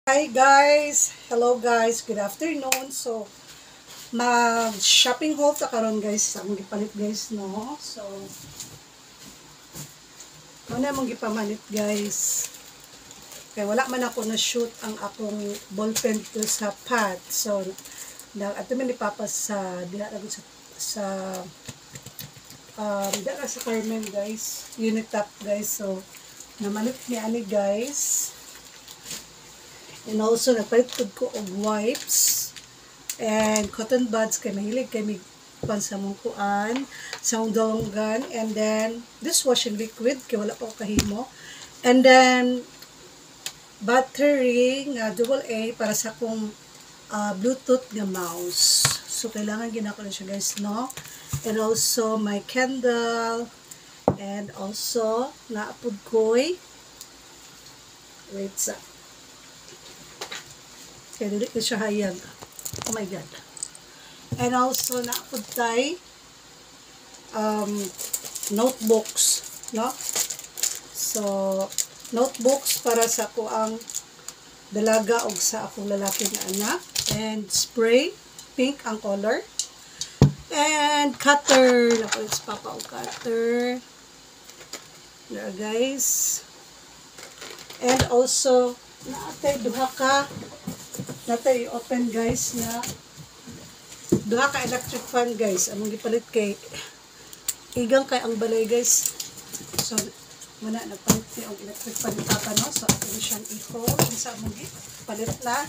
Hi guys! Hello guys! Good afternoon! So, mag-shopping haul ta karon guys. Ang gipalit guys, no? So, muna mong gipamanit guys. Kaya wala man ako na-shoot ang akong ballpen to sa pad. So, ato man ipapas sa dila sa Carmen guys. Unit top guys. So, namanit ni ani guys. And also, nagpalit ko og wipes and cotton buds kay mahilig kay mig sa mungkuan, sa dalonggan, and then dishwashing liquid kay wala pa ko kahimo. And then battery nga double A para sa akong Bluetooth nga mouse. So kailangan ginako na siya guys, no? And also my candle, and also naapod ko'y wait sa kaya dili ko siya hayag. Oh my God. And also, naapod tayo notebooks. No? So, notebooks para sa ako ang dalaga o sa akong lalaking anak. And spray. Pink ang color. And cutter. Nakulit sa papa o cutter. There guys. And also, naatay duha ka natay open guys na duha ka electric fan guys among gipalit kay igang kay ang balay guys. So muna nagpalit ni og electric fan papa, no? So ato ni siyang i-hold sa among gipalit na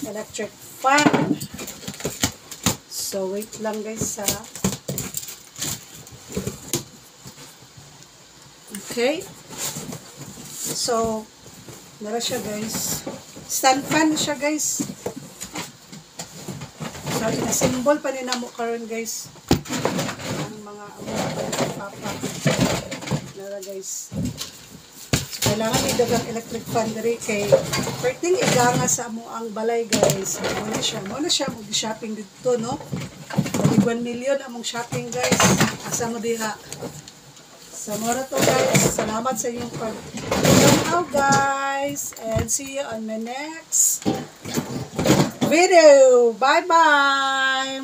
electric fan. So wait lang guys sa okay. So nara siya guys. Stand fan siya guys. So, ina-symbol pa ni namo karon guys. Ang mga papa. Nara guys. So, kailangan idagang electric fan diri kay perting iganga sa amo ang balay guys. Muna siya mag-shopping dito, no? 1 million among shopping guys. Asa mo diha? So, mura to guys. Salamat sa inyong pag-tanaw guys. And see you on my next video. Bye-bye.